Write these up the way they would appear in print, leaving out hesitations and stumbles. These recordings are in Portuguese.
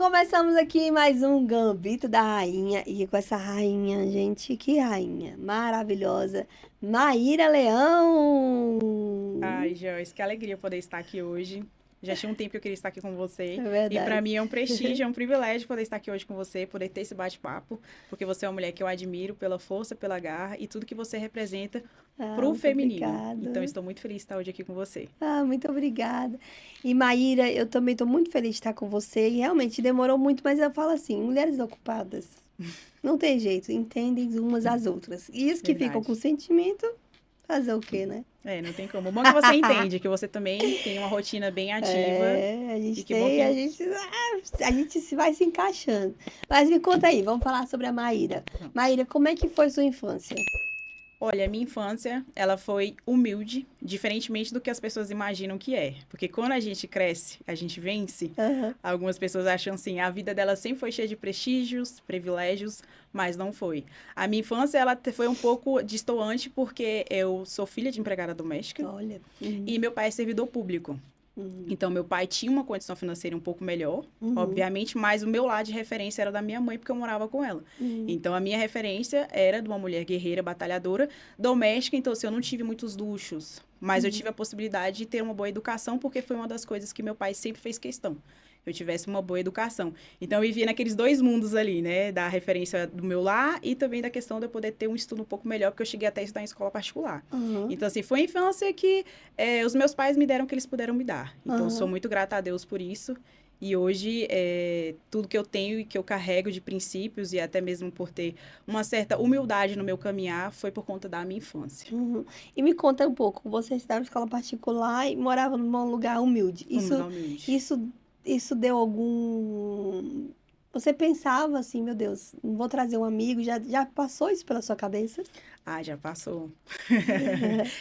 começamos aqui mais um Gambito da Rainha. E com essa rainha, gente, que rainha maravilhosa. Maíra Leão. Ai, Joyce, que alegria poder estar aqui hoje. Já tinha um tempo que eu queria estar aqui com você. É E para verdade. mim é um prestígio, é um privilégio poder estar aqui hoje com você, poder ter esse bate-papo, porque você é uma mulher que eu admiro pela força, pela garra e tudo que você representa pro Muito feminino. Então, obrigada. estou muito feliz de estar hoje aqui com você. Muito obrigada. E Maíra, eu também estou muito feliz de estar com você. E realmente demorou muito, mas eu falo assim, mulheres ocupadas, não tem jeito, entendem umas às outras. E as que ficam com Verdade. sentimento, fazer o quê, né? É, não tem como. Bom que você entende que você também tem uma rotina bem ativa A e gente que bom tem, que a gente se vai se encaixando. Mas me conta aí, vamos falar sobre a Maíra. Maíra, como é que foi sua infância? Olha, a minha infância, ela foi humilde, diferentemente do que as pessoas imaginam que é. Porque quando a gente cresce, a gente vence, Aham. algumas pessoas acham assim, a vida dela sempre foi cheia de prestígios, privilégios, mas não foi. A minha infância, foi um pouco destoante porque eu sou filha de empregada doméstica Olha. e meu pai é servidor público. Uhum, Então, meu pai tinha uma condição financeira um pouco melhor, uhum, obviamente, mas o meu lado de referência era da minha mãe, porque eu morava com ela. uhum, Então, a minha referência era de uma mulher guerreira, batalhadora, doméstica. Então, assim, eu não tive muitos luxos, mas eu tive a possibilidade de ter uma boa educação, porque foi uma das coisas que meu pai sempre fez questão. Eu tivesse uma boa educação. Então, eu vivia naqueles dois mundos ali, né? Da referência do meu lar e também da questão de eu poder ter um estudo um pouco melhor, porque eu cheguei até a estudar em escola particular. uhum, Então, assim, foi a infância que os meus pais me deram o que eles puderam me dar. Então, eu sou uhum. muito grata a Deus por isso. E hoje, tudo que eu tenho e que eu carrego de princípios, e até mesmo por ter uma certa humildade no meu caminhar, foi por conta da minha infância. Uhum. E me conta um pouco, você estudava em escola particular e morava num lugar humilde. Um lugar humilde. Isso, isso deu algum... Você pensava assim, meu Deus, não vou trazer um amigo, já passou isso pela sua cabeça? Ah, já passou.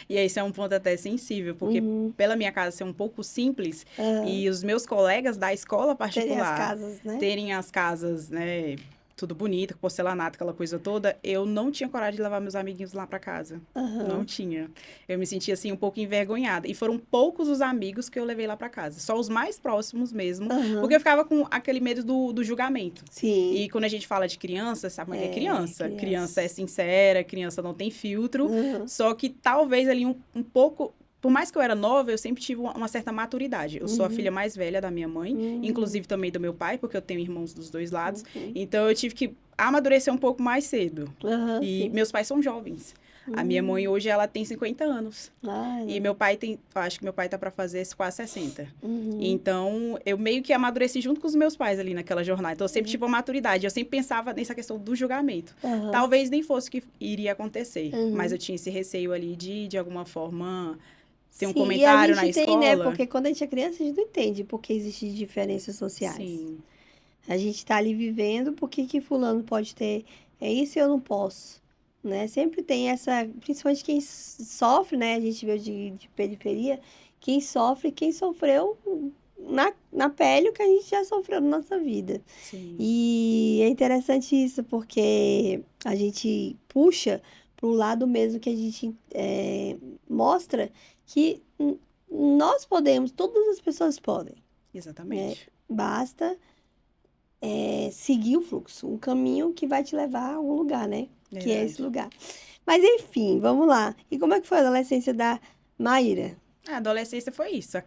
E esse é um ponto até sensível, porque Uhum. pela minha casa ser um pouco simples Aham. e os meus colegas da escola Teria as particular casas, né? terem as casas, né, tudo bonito, porcelanato, aquela coisa toda, eu não tinha coragem de levar meus amiguinhos lá para casa. Não Aham. tinha. Eu me sentia assim um pouco envergonhada. E foram poucos os amigos que eu levei lá para casa, só os mais próximos mesmo, porque Aham. eu ficava com aquele medo do julgamento. Sim, E quando a gente fala de criança, sabe como é que é criança? Criança é criança. sincera, criança não tem filtro. Aham. Só que talvez ali um pouco. Por mais que eu era nova, eu sempre tive uma certa maturidade. Eu sou a Uhum. filha mais velha da minha mãe, Uhum. inclusive também do meu pai, porque eu tenho irmãos dos dois lados. Uhum. Então eu tive que amadurecer um pouco mais cedo. Aham, E sim. meus pais são jovens. A minha mãe hoje ela tem 50 anos. Ai, E não. meu pai tem, eu acho que meu pai tá para fazer quase 60. Uhum. Então, eu meio que amadureci junto com os meus pais ali naquela jornada. Então, eu sempre tive uma maturidade. Eu sempre pensava nessa questão do julgamento. Aham. Talvez nem fosse o que iria acontecer, mas Uhum. eu tinha esse receio ali de alguma forma, ter um Sim, e a comentário na gente tem, né? escola. Porque quando a gente é criança, a gente não entende por que existem diferenças sociais. Sim, A gente tá ali vivendo, por que que fulano pode ter isso e eu não posso, né? Sempre tem essa, principalmente quem sofre, né? A gente veio de periferia, quem sofre, quem sofreu na pele o que a gente já sofreu na nossa vida. sim, E é interessante isso, porque a gente puxa para o lado mesmo que a gente mostra que nós podemos, todas as pessoas podem, né? exatamente. Basta seguir o fluxo, um caminho que vai te levar a algum lugar, né? Que é esse Verdade. lugar. Mas enfim, vamos lá. E como é que foi a adolescência da Maíra? A adolescência foi isso.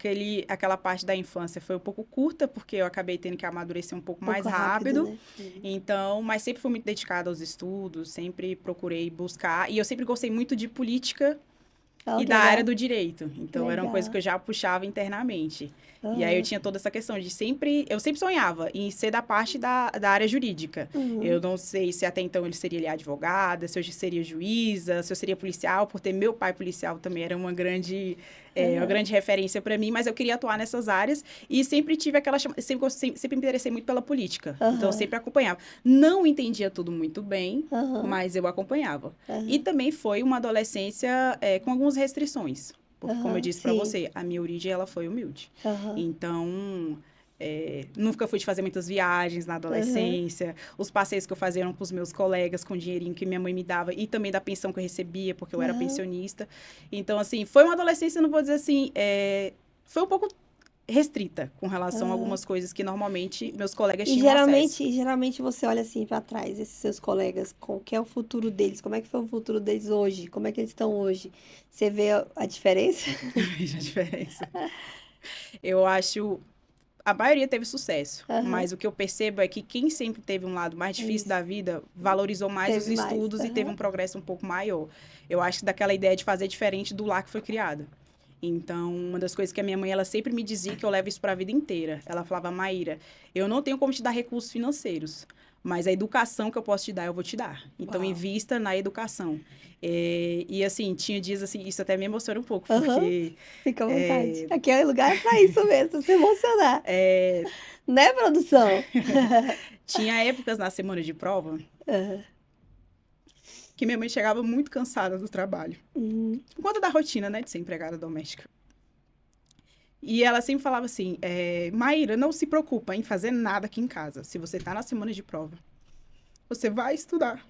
Aquela parte da infância foi um pouco curta, porque eu acabei tendo que amadurecer um pouco Um mais pouco rápido, rápido. né? Uhum. Então, mas sempre fui muito dedicada aos estudos, sempre procurei buscar. E eu sempre gostei muito de política Oh, e que da área legal, do direito. que Então, era uma coisa que legal. eu já puxava internamente. E aí eu Aham. tinha toda essa questão de sempre. Eu sempre sonhava em ser da parte da área jurídica. Eu Uhum. não sei se até então ele seria ali advogada, se eu seria juíza, se eu seria policial, por ter meu pai policial também era uma Aham. grande referência para mim, mas eu queria atuar nessas áreas e sempre tive sempre me interessei muito pela política. Então eu Aham. sempre acompanhava. Não entendia tudo muito bem, Aham. mas eu acompanhava. E Aham. também foi uma adolescência com algumas restrições. Porque, como eu Aham. disse para Sim. você, a minha origem ela foi humilde. Aham. Então, nunca fui de fazer muitas viagens na Aham. adolescência. Os passeios que eu fazia eram com os meus colegas, com o dinheirinho que minha mãe me dava e também da pensão que eu recebia, porque eu era Aham. pensionista. Então, assim, foi uma adolescência, não vou dizer assim, foi um pouco restrita com relação a algumas coisas que normalmente meus colegas E tinham acesso. geralmente você olha assim para trás, esses seus colegas, qual que é o futuro deles? Como é que foi o futuro deles hoje? Como é que eles estão hoje? Você vê a diferença? Veja a diferença. Eu acho, a maioria teve sucesso, Aham, mas o que eu percebo é que quem sempre teve um lado mais é difícil isso. da vida valorizou mais os Teve mais. estudos e teve Aham. um progresso um pouco maior. Eu acho que daquela ideia de fazer diferente do lar que foi criado. Então, uma das coisas que a minha mãe, ela sempre me dizia que eu levo isso para a vida inteira. Ela falava, Maíra, eu não tenho como te dar recursos financeiros, mas a educação que eu posso te dar, eu vou te dar. Então, Uau. invista na educação. E assim, tinha dias assim, isso até me emociona um pouco, Aham. porque Fica à vontade. Aqui é lugar para isso mesmo, pra se emocionar. é, Né, produção? tinha épocas na semana de prova Aham. que minha mãe chegava muito cansada do trabalho. Uhum. Por conta da rotina, né, de ser empregada doméstica. E ela sempre falava assim, Maíra, não se preocupa em fazer nada aqui em casa. Se você tá na semana de prova, você vai estudar.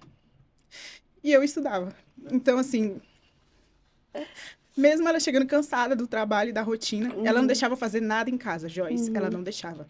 E eu estudava. Então, assim, mesmo ela chegando cansada do trabalho e da rotina, ela não Uhum. deixava fazer nada em casa, Joyce. Ela Uhum. não deixava.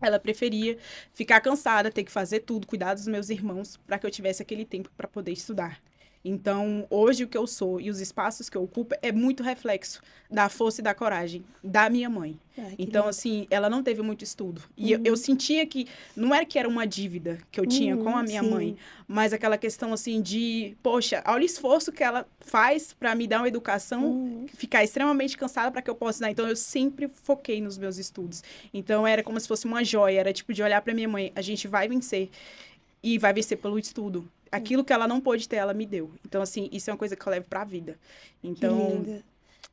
Ela preferia ficar cansada, ter que fazer tudo, cuidar dos meus irmãos, para que eu tivesse aquele tempo para poder estudar. Então, hoje o que eu sou e os espaços que eu ocupo é muito reflexo da força e da coragem da minha mãe. Ai, que Então, lindo. assim, ela não teve muito estudo. E eu Uhum. sentia que não era que era uma dívida que eu tinha com a minha mãe, Sim. mas aquela questão, assim, de, poxa, olha o esforço que ela faz para me dar uma educação, Uhum. ficar extremamente cansada para que eu possa dar. Então, eu sempre foquei nos meus estudos. Então, era como se fosse uma joia, era tipo de olhar para minha mãe, a gente vai vencer. E vai vencer pelo estudo. Aquilo que ela não pôde ter, ela me deu. Então, assim, isso é uma coisa que eu levo pra vida. Que Então, lindo.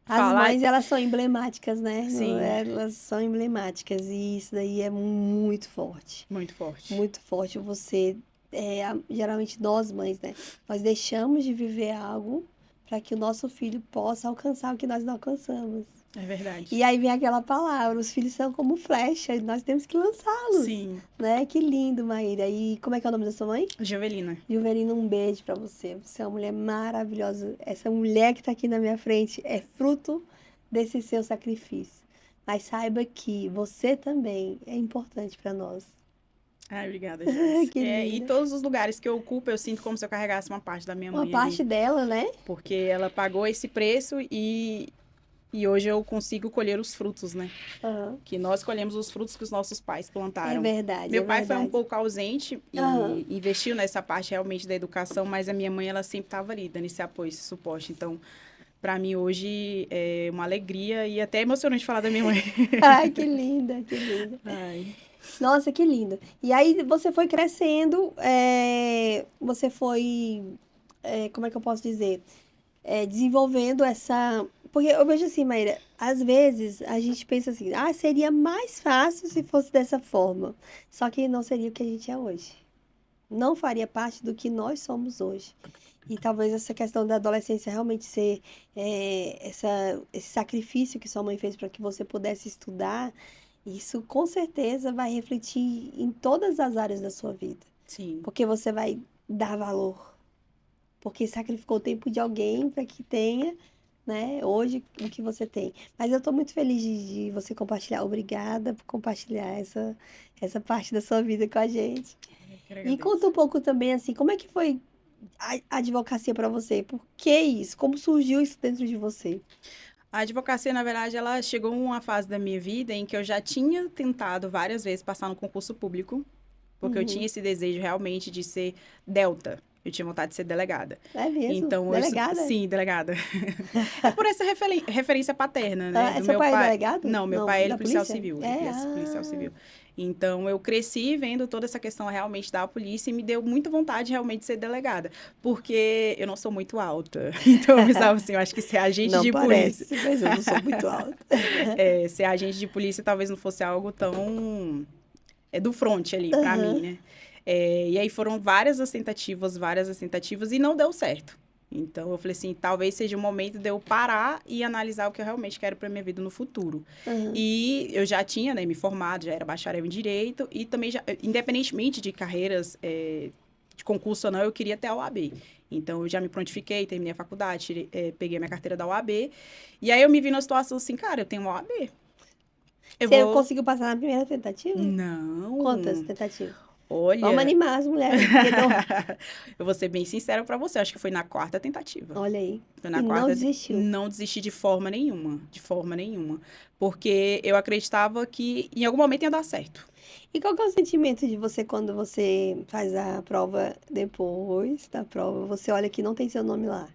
As falar, mães, elas são emblemáticas, né? sim, Elas são emblemáticas e isso daí é muito forte. muito forte. Muito forte. Você, geralmente nós mães, né? Nós deixamos de viver algo para que o nosso filho possa alcançar o que nós não alcançamos. É verdade. E aí vem aquela palavra, os filhos são como flecha, e nós temos que lançá-los, Sim, né? Que lindo, Maíra. E como é que é o nome da sua mãe? Jovelina. Juvelina, um beijo pra você. Você é uma mulher maravilhosa. Essa mulher que tá aqui na minha frente é fruto desse seu sacrifício. Mas saiba que você também é importante pra nós. Ai, obrigada, Joyce. Que E linda. todos os lugares que eu ocupo, eu sinto como se eu carregasse uma parte da minha Uma mãe ali. parte dela, né? Porque ela pagou esse preço e hoje eu consigo colher os frutos, né? Aham. Que nós colhemos os frutos que os nossos pais É plantaram. verdade, é Meu pai foi um verdade. pouco ausente Aham. e investiu nessa parte realmente da educação, mas a minha mãe, ela sempre estava ali, dando esse apoio, esse suporte. Então, para mim, hoje é uma alegria e até emocionante falar da minha mãe. Ai, que linda, que linda. Ai, Nossa, que lindo. E aí você foi crescendo, você foi, como é que eu posso dizer? Desenvolvendo essa. Porque eu vejo assim, Maíra, às vezes a gente pensa assim, ah, seria mais fácil se fosse dessa forma. Só que não seria o que a gente é hoje. Não faria parte do que nós somos hoje. E talvez essa questão da adolescência realmente ser esse sacrifício que sua mãe fez para que você pudesse estudar, isso com certeza vai refletir em todas as áreas da sua vida. sim. Porque você vai dar valor. Porque sacrificou o tempo de alguém para que tenha, né, hoje o que você tem. Mas eu estou muito feliz de você compartilhar. Obrigada por compartilhar essa parte da sua vida com a gente. Eu que E conta agradeço. um pouco também, assim, como é que foi a advocacia para você? Por que isso? Como surgiu isso dentro de você? A advocacia, na verdade, ela chegou a uma fase da minha vida em que eu já tinha tentado várias vezes passar no concurso público, porque eu tinha Uhum. esse desejo realmente de ser delta. Eu tinha vontade de ser delegada. É mesmo? Então, Delegada? sim, delegada. É por essa referência paterna, né? Ah, Do seu meu pai é pai. delegado? Não, meu Não, pai, ele é da policial polícia? civil. Ele É, é policial ah, civil. Então, eu cresci vendo toda essa questão realmente da polícia e me deu muita vontade realmente de ser delegada. Porque eu não sou muito alta. Então, eu pensava assim, eu acho que ser agente não de polícia. parece, mas eu não sou muito alta. Ser agente de polícia talvez não fosse algo tão do front ali pra mim, Aham. né? E aí foram várias as tentativas e não deu certo. Então eu falei assim, talvez seja o momento de eu parar e analisar o que eu realmente quero para minha vida no futuro. Aham. E eu já tinha, né, me formado, já era bacharel em direito e também já, independentemente de carreiras de concurso ou não, eu queria ter a OAB. Então eu já me prontifiquei, terminei a faculdade, peguei a minha carteira da OAB. E aí eu me vi numa situação assim, cara, eu tenho uma OAB. Eu Você vou... conseguiu passar na primeira tentativa? Não. Quantas tentativas? Olha, Vamos animar as mulheres. Porque não... eu vou ser bem sincera pra você, acho que foi na quarta tentativa. Olha aí. Foi E na não quarta, desistiu. não desisti de forma nenhuma, porque eu acreditava que em algum momento ia dar certo. E qual que é o sentimento de você quando você faz a prova depois da prova? Você olha que não tem seu nome lá.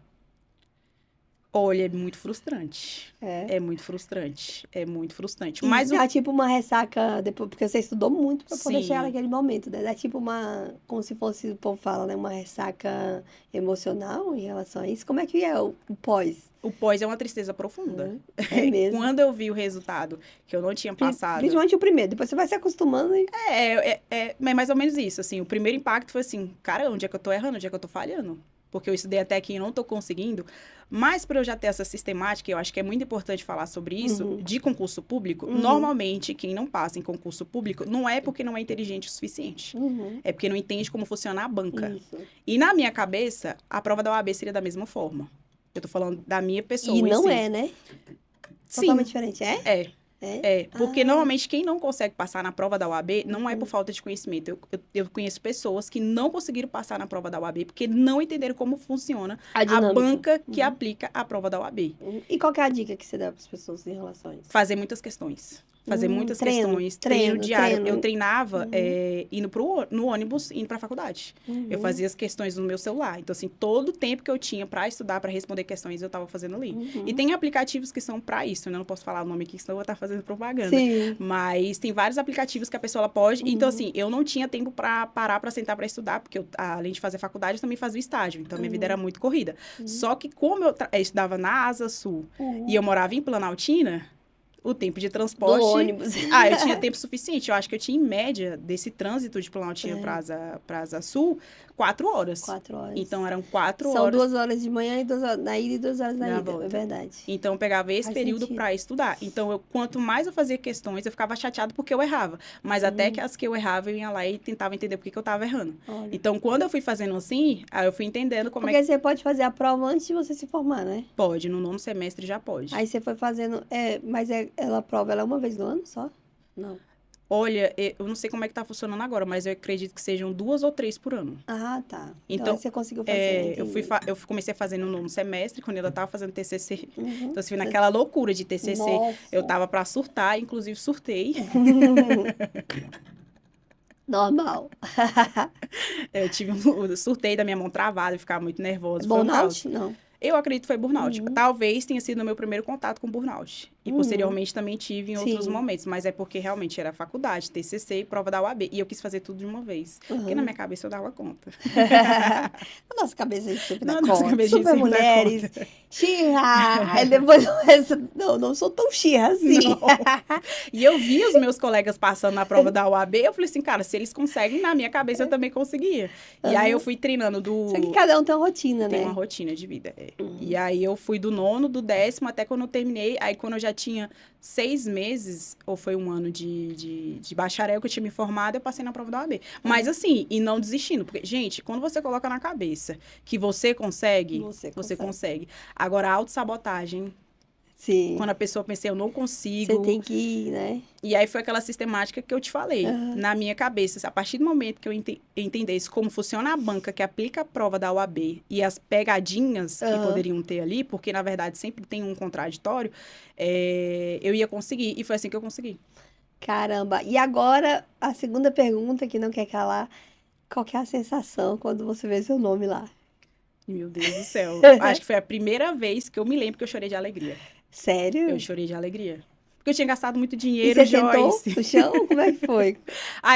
Olha, é muito frustrante. É. É muito frustrante. É muito frustrante. E Mas o dá tipo uma ressaca depois, porque você estudou muito pra poder chegar sim, naquele momento, né? Dá tipo uma, como se fosse, o povo fala, né? Uma ressaca emocional em relação a isso. Como é que é o pós? o pós é uma tristeza profunda. É mesmo. Quando eu vi o resultado que eu não tinha passado, Principalmente o primeiro, depois você vai se acostumando e. é mais ou menos isso, assim. O primeiro impacto foi assim, cara, onde é que eu tô errando? Onde é que eu tô falhando? Porque eu estudei até aqui e não tô conseguindo. Mas para eu já ter essa sistemática, eu acho que é muito importante falar sobre isso, Uhum, de concurso público, uhum, normalmente quem não passa em concurso público não é porque não é inteligente o suficiente. uhum. É porque não entende como funciona a banca. Isso. E na minha cabeça, a prova da OAB seria da mesma forma. Eu tô falando da minha E pessoa em não si. é, né? Totalmente Sim, diferente. É? é. É? É, porque Ah, normalmente quem não consegue passar na prova da OAB não é por uhum. falta de conhecimento. Eu conheço pessoas que não conseguiram passar na prova da OAB porque não entenderam como funciona A a dinâmica. banca que Uhum. aplica a prova da OAB. E qual que é a dica que você dá para as pessoas em relação a isso? Fazer muitas questões. Fazer muitas Treino, questões, treino treino, diário. Eu treino. treinava Uhum, indo no ônibus, indo pra faculdade. Eu uhum, fazia as questões no meu celular. Então, assim, todo o tempo que eu tinha pra estudar, pra responder questões, eu tava fazendo ali. E uhum. tem aplicativos que são pra isso, né? Eu não posso falar o nome aqui, senão eu vou estar fazendo propaganda. Sim. Mas tem vários aplicativos que a pessoa ela pode. Então, Uhum, assim, eu não tinha tempo pra parar pra sentar pra estudar, porque eu, além de fazer faculdade, eu também fazia estágio. Então, minha vida era uhum, muito corrida. uhum, Só que, como eu estudava na Asa Sul e eu uhum. morava em Planaltina, o tempo de Do transporte. ônibus. Eu tinha tempo suficiente. Eu acho que eu tinha, em média, desse trânsito de Planaltina É, para Asa Sul, 4 horas. 4 horas. Então, eram 4 São horas 2 horas de manhã e 2 horas na ida e 2 horas na na ida. É volta. verdade. Então, eu pegava esse Faz período sentido. para estudar. Então, quanto mais eu fazia questões, eu ficava chateada porque eu errava. Mas até que Uhum. as que eu errava, eu ia lá e tentava entender por que eu estava errando. Olha. Então, quando eu fui fazendo assim, aí eu fui entendendo como é que Porque você pode fazer a prova antes de você se formar, né? pode. No nono semestre já pode. Aí você foi fazendo. Mas ela a prova ela é uma vez no ano só? Não. Olha, eu não sei como é que tá funcionando agora, mas eu acredito que sejam 2 ou 3 por ano. Ah, tá. Então aí Então, você conseguiu fazer, entendi. eu comecei a fazer no nono semestre, quando eu ainda tava fazendo TCC. Uhum. Então, assim, naquela loucura de TCC, eu Nossa. tava pra surtar, inclusive surtei. Normal. Eu surtei da minha mão travada, e ficava muito nervosa, foi um caos. Burnout? Não. Eu acredito que foi burnout. Uhum. Talvez tenha sido o meu primeiro contato com burnout. E Uhum. posteriormente também tive em outros Sim. momentos, mas é porque realmente era faculdade, TCC e prova da UAB. E eu quis fazer tudo de uma vez, porque na Uhum. minha cabeça eu dava conta. Na nossa cabeça a gente sempre dá Na nossa conta. cabeça a gente Super sempre dá mulheres. conta. Xirra. Aí depois começa. Não, não sou tão xirra assim. Não. E eu vi os meus colegas passando na prova da UAB, eu falei assim, cara, se eles conseguem, na minha cabeça eu também conseguia. E aí eu Uhum. fui treinando Só que cada um tem uma rotina, Tem uma né? rotina de vida. E Uhum. aí eu fui do nono, do 10º, até quando eu terminei. Aí quando eu já tinha 6 meses, ou foi um ano de bacharel que eu tinha me formado, eu passei na prova da OAB. Mas Uhum. assim, e não desistindo. Porque, gente, quando você coloca na cabeça que você consegue, Você você consegue. consegue. Agora, a autossabotagem, Sim. quando a pessoa pensa, eu não Você consigo. tem que ir, né? E aí foi aquela sistemática que eu te falei. Uhum. Na minha cabeça, a partir do momento que eu entendesse como funciona a banca que aplica a prova da UAB e as pegadinhas que Uhum. poderiam ter ali, porque na verdade sempre tem um contraditório, eu ia conseguir. E foi assim que eu consegui. Caramba. E agora, a segunda pergunta que não quer calar. Qual que é a sensação quando você vê seu nome lá? Meu Deus do céu. Acho que foi a primeira vez que eu me lembro que eu chorei de alegria. Eu Sério? chorei de alegria. Porque eu tinha gastado muito E dinheiro, você sentou Joyce. no chão? Como é que foi?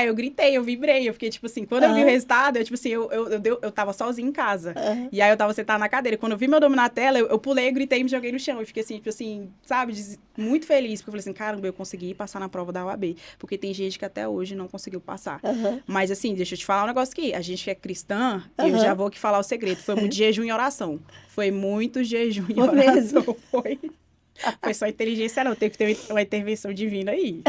Eu gritei, eu vibrei. Eu fiquei, tipo assim, quando eu vi o Aham, resultado, eu, tipo assim, eu tava sozinha em casa. aham. E aí eu tava sentada na cadeira. Quando eu vi meu nome na tela, eu pulei, eu gritei e me joguei no chão. Eu fiquei assim, tipo assim, sabe, muito feliz. Porque eu falei assim, caramba, eu consegui passar na prova da UAB. Porque tem gente que até hoje não conseguiu passar. Aham, Mas assim, deixa eu te falar um negócio aqui. A gente que é cristã, eu já aham. vou aqui falar o segredo. Foi muito jejum e oração. Foi muito jejum e Foi mesmo. oração. Foi só inteligência, não. Tem que ter uma intervenção divina aí.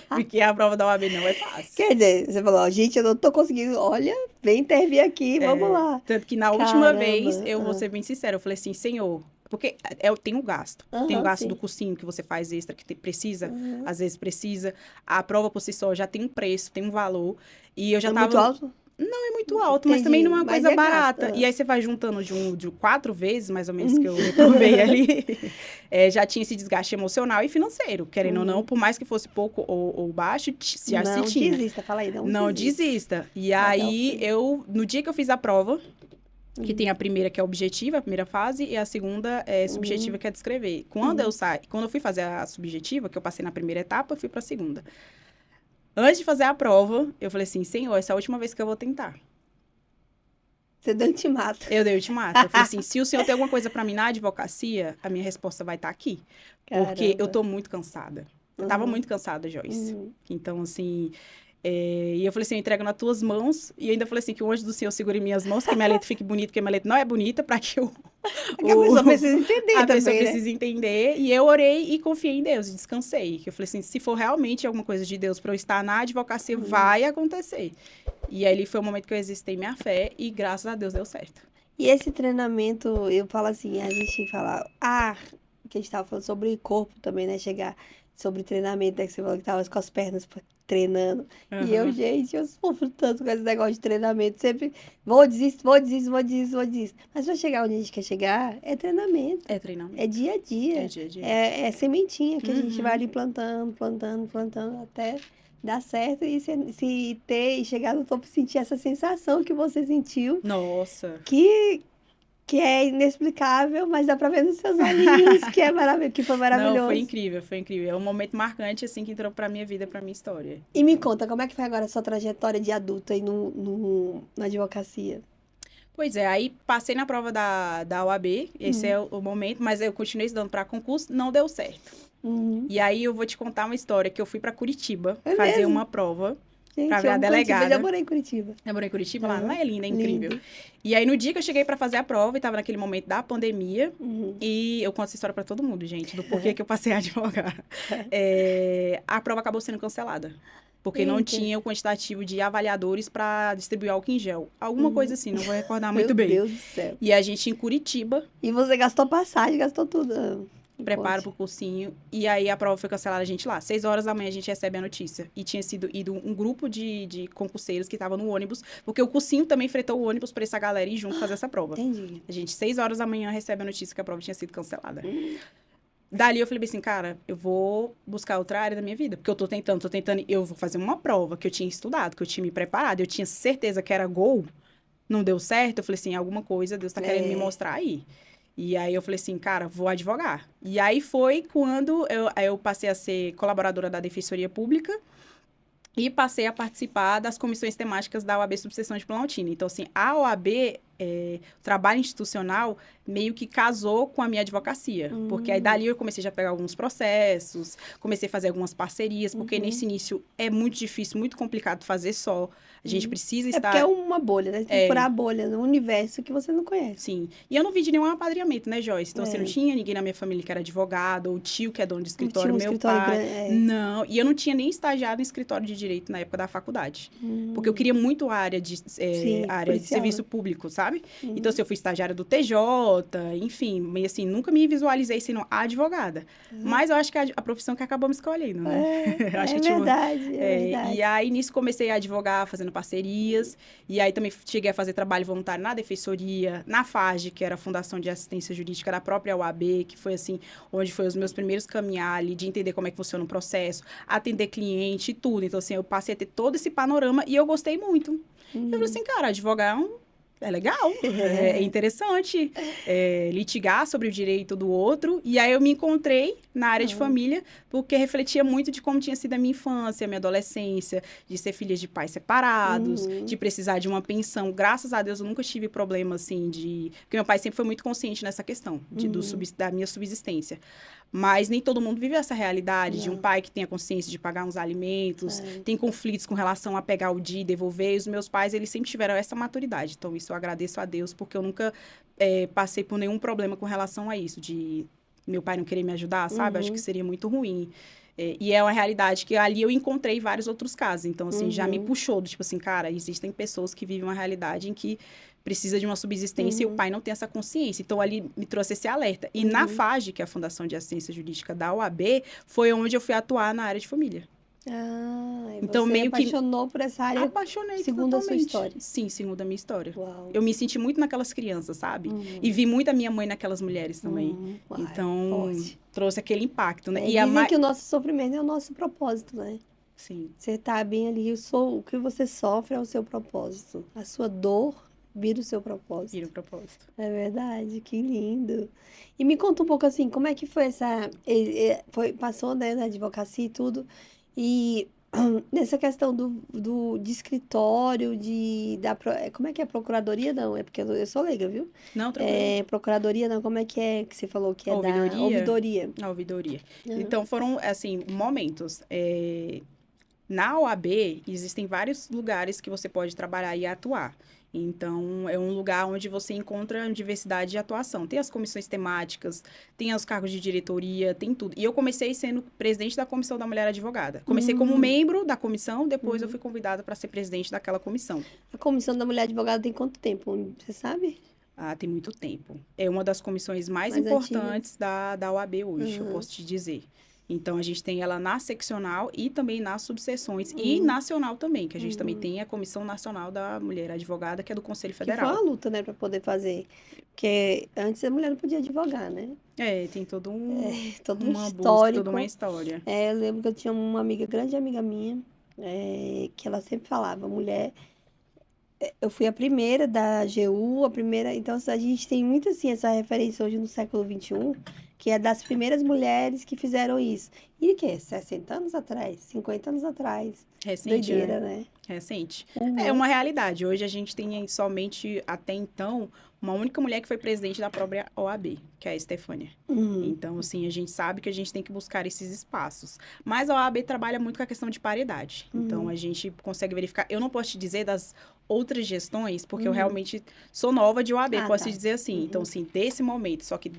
Porque a prova da OAB não é fácil. Quer dizer, você falou, ó, gente, eu não tô conseguindo. Olha, vem intervir aqui, vamos lá. Tanto que na última vez, Caramba. eu vou ser bem sincera, eu falei assim, Senhor, porque tem o gasto. Tem o Aham, gasto do sim. cursinho que você faz extra, que precisa, Uhum. às vezes precisa. A prova por si só já tem um preço, tem um valor. E eu já É muito tava alto? não é muito alto, mas também Entendi. não é uma Mas coisa é gasto. barata. E Aham. aí você vai juntando de 4 vezes, mais ou menos, que Hum. eu reprovei ali. Já tinha esse desgaste emocional e financeiro. Querendo ou não, Uhum. por mais que fosse pouco ou baixo, já se Não tinha. desista, fala aí, não Não desista. desista. E Vai até o aí, fim. no dia que eu fiz a prova, que tem Uhum. a primeira que é objetiva, a primeira fase, e a segunda é subjetiva, Uhum. que é descrever. Uhum. Quando eu fui fazer a subjetiva, que eu passei na primeira etapa, eu fui pra segunda. Antes de fazer a prova, eu falei assim, Senhor, essa é a última vez que eu vou tentar. Você deu ultimato. Eu dei ultimato. Eu falei assim, se o senhor tem alguma coisa pra mim na advocacia, a minha resposta vai estar aqui. Porque eu Caramba. tô muito cansada. Eu tava Uhum. muito cansada, Joyce. Uhum. Então, assim, e eu falei assim, eu entrego nas tuas mãos. E ainda falei assim, que o anjo do Senhor segure minhas mãos, que minha letra fique bonita, porque minha letra não é bonita, pra que É que a o, pessoa precisa entender a pessoa também, né? precise entender. E eu orei e confiei em Deus, e descansei. Eu falei assim, se for realmente alguma coisa de Deus pra eu estar na advocacia, Uhum. vai acontecer. E aí foi o momento que eu exercitei minha fé e graças a Deus deu certo. E esse treinamento, eu falo assim, a gente fala, que a gente tava falando sobre corpo também, né? Chegar sobre treinamento, né? Que você falou que tava com as pernas treinando. E eu, Aham. gente, eu sofro tanto com esse negócio de treinamento. Sempre vou, desisto, vou, desisto, vou, desisto, vou, desisto. Mas pra chegar onde a gente quer chegar, é treinamento. É É treinamento. dia a É dia. dia a dia. É sementinha que a gente vai Uhum. ali plantando, plantando, plantando até dar certo e se ter e chegar no topo e sentir essa sensação que você sentiu Nossa. que, que é inexplicável, mas dá pra ver nos seus olhinhos que é maravilhoso, que foi Não, foi maravilhoso. incrível, foi incrível. É um momento marcante, assim, que entrou pra minha vida, pra minha história. E me Então. conta, como é que foi agora a sua trajetória de adulto aí na advocacia? Pois é, aí passei na prova da OAB, esse Hum, é o momento, mas eu continuei estudando pra concurso, não deu certo. uhum. E aí eu vou te contar uma história que eu fui pra Curitiba É fazer mesmo? uma prova pra Gente, eu virar amo Curitiba, eu já delegada. morei em Curitiba. Eu morei em Curitiba, lá Aham. é linda, é incrível. Lindo. E aí, no dia que eu cheguei pra fazer a prova, e tava naquele momento da pandemia, Uhum. e eu conto essa história pra todo mundo, gente, do porquê que eu passei a advogar. A prova acabou sendo cancelada. Porque não Eita. tinha o quantitativo de avaliadores pra distribuir álcool em gel. Alguma coisa Uhum. assim, não vou recordar Meu muito bem. Deus do céu. E a gente em Curitiba, E você gastou passagem, gastou tudo. Me prepara conte. pro cursinho, e aí a prova foi cancelada, a gente lá. 6 horas da manhã a gente recebe a notícia. E tinha sido ido um grupo de concurseiros que tava no ônibus, porque o cursinho também fretou o ônibus pra essa galera ir junto fazer essa prova. Entendi. A gente, 6 horas da manhã, recebe a notícia que a prova tinha sido cancelada. Dali eu falei bem assim, cara, eu vou buscar outra área da minha vida. Porque eu tô tentando, eu vou fazer uma prova que eu tinha estudado, que eu tinha me preparado, eu tinha certeza que era gol, não deu certo. Eu falei assim, alguma coisa Deus tá querendo me É. mostrar aí. E aí eu falei assim, cara, vou advogar. E aí foi quando eu passei a ser colaboradora da Defensoria Pública. E passei a participar das comissões temáticas da OAB Subseção de Planaltina. Então, assim, a OAB, o trabalho institucional, meio que casou com a minha advocacia. Porque aí, dali, eu comecei já a pegar alguns processos, comecei a fazer algumas parcerias, porque Uhum. nesse início é muito difícil, muito complicado fazer só. A gente Uhum. precisa É porque é estar. uma bolha, né? Você tem que furar a bolha no universo que você não conhece. Sim. E eu não vi de nenhum apadrinhamento, né, Joyce? Então, assim, não É. tinha ninguém na minha família que era advogado, ou tio que é dono de Não tinha escritório, um meu escritório pai. grande. É. Não. E eu não tinha nem estagiado em escritório de direito na época da faculdade. Porque eu queria muito Sim, a área de policial, né? serviço público, sabe? Então, Uhum. assim, eu fui estagiária do TJ, enfim, mas assim, nunca me visualizei sendo advogada. Mas eu acho que é a profissão que acabou me escolhendo, né? Eu acho É que, tipo, verdade, é e verdade. aí, nisso, comecei a advogar, fazendo parcerias. E aí, também cheguei a fazer trabalho voluntário na Defensoria, na FAGE, que era a Fundação de Assistência Jurídica da própria UAB, que foi, assim, onde foi os meus primeiros caminhar ali, de entender como é que funciona o processo, atender cliente e tudo. Então, assim, eu passei a ter todo esse panorama e eu gostei muito. Eu falei Uhum. assim, cara, advogar é legal, é interessante litigar sobre o direito do outro. E aí eu me encontrei na área de Uhum. família, porque refletia muito de como tinha sido a minha infância, a minha adolescência, de ser filha de pais separados, de Uhum. precisar de uma pensão. Graças a Deus eu nunca tive problema, assim, Porque meu pai sempre foi muito consciente nessa questão, Uhum. da minha subsistência. Mas nem todo mundo vive essa realidade de um Não. pai que tenha consciência de pagar uns alimentos, É. tem conflitos com relação a pegar o dia e devolver. E os meus pais, eles sempre tiveram essa maturidade. Então, isso eu agradeço a Deus, porque eu nunca passei por nenhum problema com relação a isso, de meu pai não querer me ajudar, sabe? Acho que Uhum. seria muito ruim. E é uma realidade que ali eu encontrei vários outros casos. Então, assim, já me Uhum. puxou do tipo assim, cara, existem pessoas que vivem uma realidade em que precisa de uma subsistência e o Uhum. pai não tem essa consciência. Então, ali me trouxe esse alerta. E na Uhum. FAGE, que é a Fundação de Assistência Jurídica da OAB, foi onde eu fui atuar na área de família. Ah, e Então, você meio que apaixonou por essa área apaixonei segundo a sua totalmente. história. Sim, segundo a minha história. Uau. Eu me senti muito naquelas crianças, sabe? E Uhum. vi muito a minha mãe naquelas mulheres também. Uai, Então, forte. trouxe aquele impacto, né? É, E a dizem mais. que o nosso sofrimento é o nosso propósito, né? Sim, Você tá bem ali, o que você sofre é o seu propósito. A sua dor vira o seu ir o propósito. propósito. É verdade, que lindo. E me conta um pouco assim, como é que foi passou, né, na advocacia e tudo, e nessa questão de escritório, como é que é, procuradoria não, é porque eu sou leiga, viu? Não, tranquilo. É, procuradoria não, como é que você falou que A é da ouvidoria. ouvidoria? A ouvidoria. Aham. Então, foram, assim, momentos. Na OAB, existem vários lugares que você pode trabalhar e atuar. Então, é um lugar onde você encontra diversidade de atuação. Tem as comissões temáticas, tem os cargos de diretoria, tem tudo. E eu comecei sendo presidente da Comissão da Mulher Advogada. Comecei como Hum, membro da comissão, depois eu uhum. fui convidada para ser presidente daquela comissão. A Comissão da Mulher Advogada tem quanto tempo? Você sabe? Ah, tem muito tempo. É uma das comissões mais Mais antiga. importantes da OAB hoje, eu Aham. posso te dizer. Então, a gente tem ela na seccional e também nas subseções, e Uhum. nacional também, que a gente também Uhum. tem a Comissão Nacional da Mulher Advogada, que é do Conselho Que foi uma Federal. luta, né, para poder fazer. Porque antes a mulher não podia advogar, né? Tem todo Todo um uma busca, toda uma histórico. história. É, eu lembro que eu tinha uma amiga, grande amiga minha, que ela sempre falava, mulher, eu fui a primeira da AGU, a primeira, então assim, a gente tem muito assim essa referência hoje no século XXI, que é das primeiras mulheres que fizeram isso. E que 60 anos atrás, 50 anos atrás. Recente, né? Doideira, né? Recente. É Uhum. uma realidade. Hoje a gente tem somente, até então, uma única mulher que foi presidente da própria OAB, que é a Estefânia. Uhum. Então, assim, a gente sabe que a gente tem que buscar esses espaços. Mas a OAB trabalha muito com a questão de paridade. Então, Uhum. a gente consegue verificar. Eu não posso te dizer das outras gestões, porque eu Uhum. realmente sou nova de OAB, Ah, posso te tá. dizer assim. Então, Uhum. assim, desse momento, só que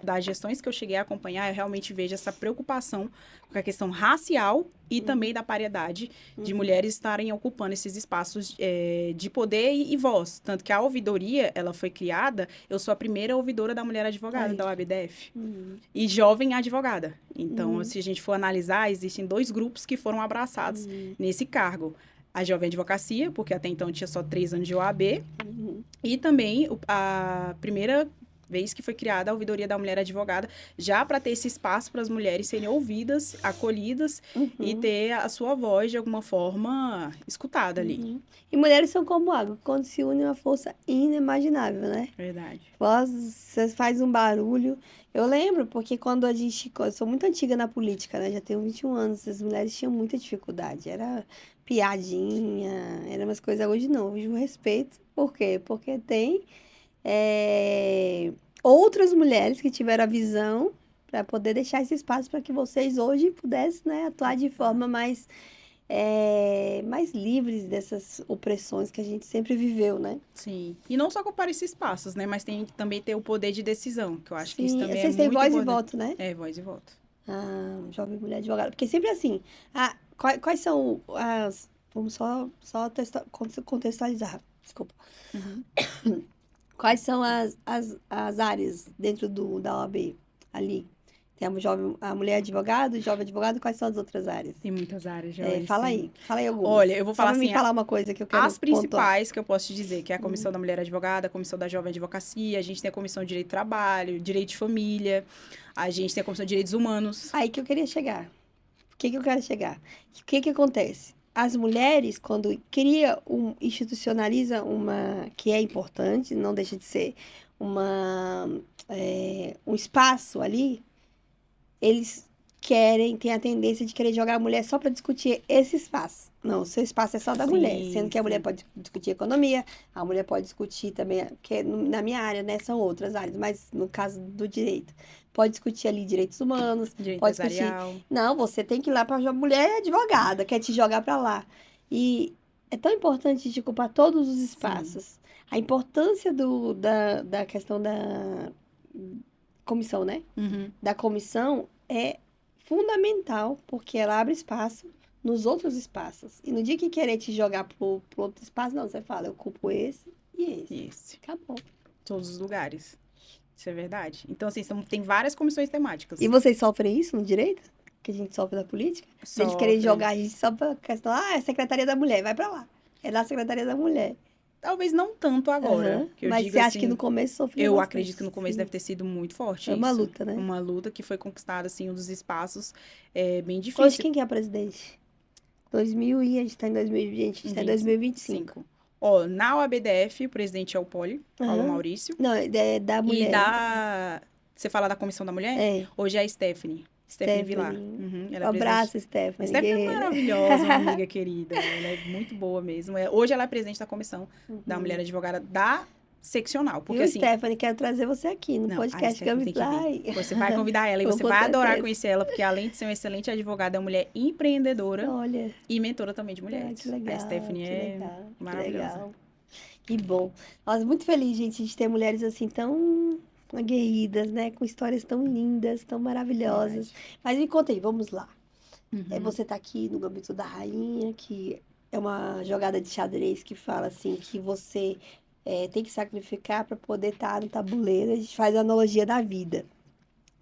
das gestões que eu cheguei a acompanhar, eu realmente vejo essa preocupação com a questão racial e Uhum. também da paridade de Uhum. mulheres estarem ocupando esses espaços de poder e voz. Tanto que a ouvidoria, ela foi criada, eu sou a primeira ouvidora da mulher advogada Aí. da OABDF. Uhum. E jovem advogada. Então, Uhum. se a gente for analisar, existem dois grupos que foram abraçados Uhum. nesse cargo. A Jovem Advocacia, porque até então tinha só 3 anos de OAB, Uhum. e também a primeira vez que foi criada a Ouvidoria da Mulher Advogada, já para ter esse espaço para as mulheres serem ouvidas, acolhidas e Uhum. ter a sua voz de alguma forma escutada ali. Uhum. E mulheres são como água, quando se une uma força inimaginável, né? Verdade. Você faz um barulho. Eu lembro, porque quando eu sou muito antiga na política, né? Já tenho 21 anos, as mulheres tinham muita dificuldade. Era piadinha, era umas coisas. Hoje não, hoje o respeito. Por quê? Porque tem outras mulheres que tiveram a visão para poder deixar esse espaço para que vocês hoje pudessem, né, atuar de forma mais livres dessas opressões que a gente sempre viveu, né? Sim. E não só ocupar esses espaços, né? Mas tem que também ter o poder de decisão, que eu acho que isso Sim, também é vocês têm muito voz e importante. voto, né? É, voz e voto. Ah, jovem mulher advogada. Porque sempre assim, quais são as. Vamos só contextualizar. Desculpa. Uhum. Quais são as áreas dentro da OAB ali? Tem a mulher advogado, o jovem advogado, quais são as outras áreas? Tem muitas áreas, É, Joyce. Sim. fala aí Olha, algumas. eu vou Só falar para me assim, falar uma coisa que eu quero as pontuar. principais que eu posso te dizer, que é a Comissão da Mulher Advogada, a Comissão da Jovem Advocacia, a gente tem a Comissão de Direito do Trabalho, Direito de Família, a gente tem a Comissão de Direitos Humanos. Aí que eu queria chegar. O que eu quero chegar? O que acontece? As mulheres, quando institucionaliza que é importante, não deixa de ser um espaço ali, eles têm a tendência de querer jogar a mulher só para discutir esse espaço. Não, o seu espaço é só da mulher, sendo Sim, que a mulher sim. pode discutir economia, a mulher pode discutir também, porque na minha área, né, são outras áreas, mas no caso do direito, pode discutir ali direitos humanos, Direito pode discutir. empresarial. Não, você tem que ir lá para a mulher advogada, quer te jogar para lá. E é tão importante de ocupar todos os Sim. espaços. A importância da questão da comissão, né? Uhum. Da comissão é fundamental, porque ela abre espaço nos outros espaços. E no dia que querer te jogar pro outro espaço, não, você fala, eu ocupo esse e esse. Esse. Acabou. Todos os lugares. Isso é verdade. Então, assim, tem várias comissões temáticas. E vocês sofrem isso no direito? Que a gente sofre na política? De eles querem Sofrem. jogar a gente só pra questão, é Secretaria da Mulher, vai pra lá. É na Secretaria da Mulher. Talvez não tanto agora. Aham. Que eu Mas digo você acha que assim, no começo sofria eu bastante? acredito que no começo Sim. deve ter sido muito forte É uma isso. luta, né? Uma luta que foi conquistada, assim, um dos espaços bem Hoje difícil. quem que é a presidente? 2000 e a gente tá em 2020, a gente tá em 2025. Ó, na OABDF, o presidente é o Paulo Aham. Maurício. Não, é da E mulher. Você fala da Comissão da Mulher? É, Hoje é a Stephanie Vilar. Stephanie. Uhum, Um ela é presidente. abraço, A Stephanie, Stephanie é guerreira. maravilhosa, uma amiga querida. Ela é muito boa mesmo. Hoje ela é presidente da Comissão da Mulher Advogada da Seccional. Porque, Viu, assim, Stephanie, quero trazer você aqui no não, a podcast Stephanie tem que vir. Ai. Você vai convidar ela e Vou, você com vai adorar certeza. conhecer ela, porque além de ser uma excelente advogada, é uma mulher empreendedora Olha, e mentora também de que mulheres. legal, A Stephanie que é legal, que maravilhosa. legal. Que bom. Nossa, muito feliz, gente, de ter mulheres assim tão aguerridas, né? Com histórias tão lindas, tão maravilhosas. Verdade. Mas me conta aí, vamos lá. Uhum. Você tá aqui no Gambito da Rainha, que é uma jogada de xadrez que fala assim, que você tem que sacrificar para poder estar no tabuleiro. A gente faz a analogia da vida.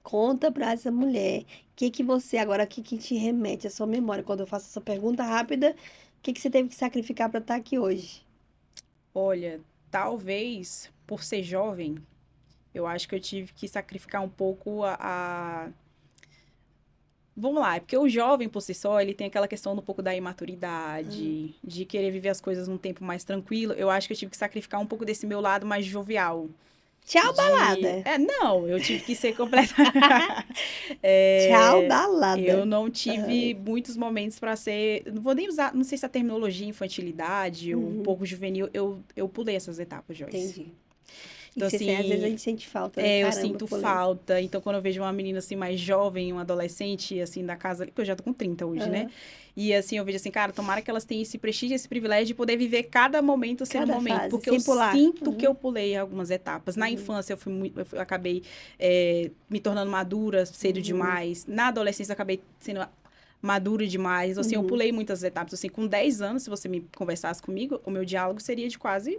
Conta para essa mulher, que você, agora, que te remete à sua memória? Quando eu faço essa pergunta rápida, que você teve que sacrificar para estar aqui hoje? Olha, talvez por ser jovem, eu acho que eu tive que sacrificar um pouco Vamos lá, é porque o jovem por si só, ele tem aquela questão um pouco da imaturidade, de querer viver as coisas num tempo mais tranquilo. Eu acho que eu tive que sacrificar um pouco desse meu lado mais jovial. Tchau, balada. Não, eu tive que ser completa. Tchau, balada. Eu não tive muitos momentos para ser. Não vou nem usar, não sei se a terminologia infantilidade ou um pouco juvenil. Eu pulei essas etapas, Joyce. Entendi. Então, Às assim, vezes a gente sente falta, né? eu Caramba, sinto pulei. falta. Então, quando eu vejo uma menina assim mais jovem, uma adolescente, assim, da casa, porque eu já tô com 30 hoje, né? E assim, eu vejo assim, cara, tomara que elas tenham esse prestígio, esse privilégio de poder viver cada momento sendo um momento. fase, Porque sem eu pular. sinto que eu pulei algumas etapas. Na infância, eu acabei me tornando madura cedo demais. Na adolescência, eu acabei sendo madura demais. Assim, eu pulei muitas etapas. Assim, com 10 anos, se você me conversasse comigo, o meu diálogo seria de quase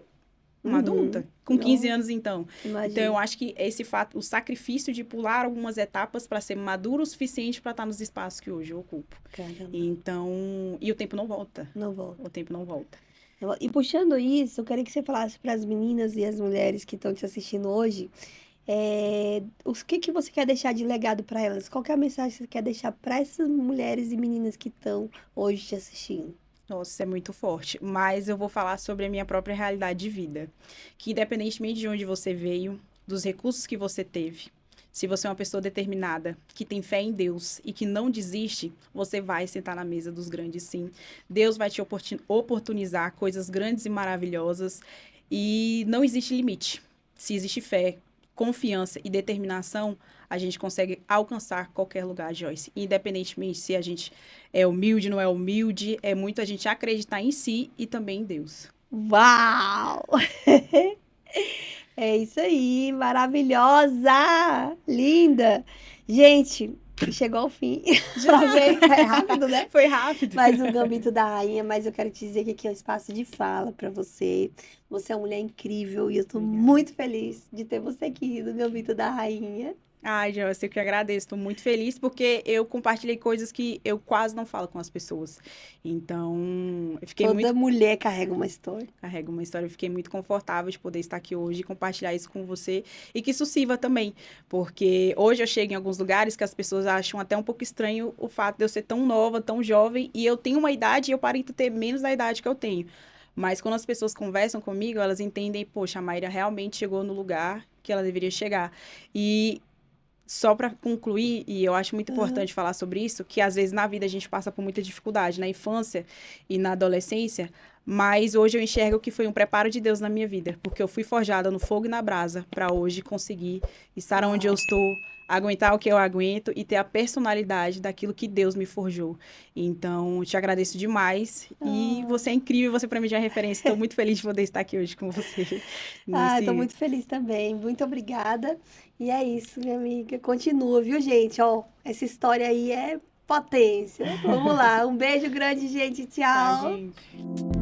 uma adulta. Com 15 anos, então. Imagina. Então, eu acho que esse fato, o sacrifício de pular algumas etapas para ser maduro o suficiente para estar nos espaços que hoje eu ocupo. Caramba. Então, e o tempo não volta. Não volta. O tempo não volta. E puxando isso, eu queria que você falasse para as meninas e as mulheres que estão te assistindo hoje, o que você quer deixar de legado para elas? Qual que é a mensagem que você quer deixar para essas mulheres e meninas que estão hoje te assistindo? Nossa, isso é muito forte. Mas eu vou falar sobre a minha própria realidade de vida. Que independentemente de onde você veio, dos recursos que você teve, se você é uma pessoa determinada, que tem fé em Deus e que não desiste, você vai sentar na mesa dos grandes, sim. Deus vai te oportunizar coisas grandes e maravilhosas. E não existe limite. Se existe fé, confiança e determinação, a gente consegue alcançar qualquer lugar, Joyce. Independentemente se a gente é humilde, não é humilde, é muito a gente acreditar em si e também em Deus. Uau! É isso aí, maravilhosa! Linda! Gente, chegou ao fim. É rápido, né? Foi rápido. Mais um Gambito da Rainha, mas eu quero te dizer que aqui é um espaço de fala para você. Você é uma mulher incrível e eu tô muito feliz de ter você aqui no Gambito da Rainha. Ai, Joyce, eu que agradeço. Estou muito feliz porque eu compartilhei coisas que eu quase não falo com as pessoas. Então, eu fiquei Toda mulher carrega uma história. Carrega uma história. Eu fiquei muito confortável de poder estar aqui hoje e compartilhar isso com você. E que isso sirva também. Porque hoje eu chego em alguns lugares que as pessoas acham até um pouco estranho o fato de eu ser tão nova, tão jovem. E eu tenho uma idade e eu parento ter menos da idade que eu tenho. Mas quando as pessoas conversam comigo, elas entendem, poxa, a Maíra realmente chegou no lugar que ela deveria chegar. E só para concluir, e eu acho muito importante falar sobre isso, que às vezes na vida a gente passa por muita dificuldade, na infância e na adolescência, Mas hoje eu enxergo que foi um preparo de Deus na minha vida, porque eu fui forjada no fogo e na brasa para hoje conseguir estar onde eu estou, aguentar o que eu aguento e ter a personalidade daquilo que Deus me forjou. Então, te agradeço demais e Ah, você é incrível, você para mim já é referência. Estou muito feliz de poder estar aqui hoje com você Estou nesse. muito feliz também. Muito obrigada. E é isso, minha amiga. Continua, viu, gente? Ó, essa história aí é potência. Vamos lá. Um beijo grande, gente. Tá, Tchau. gente?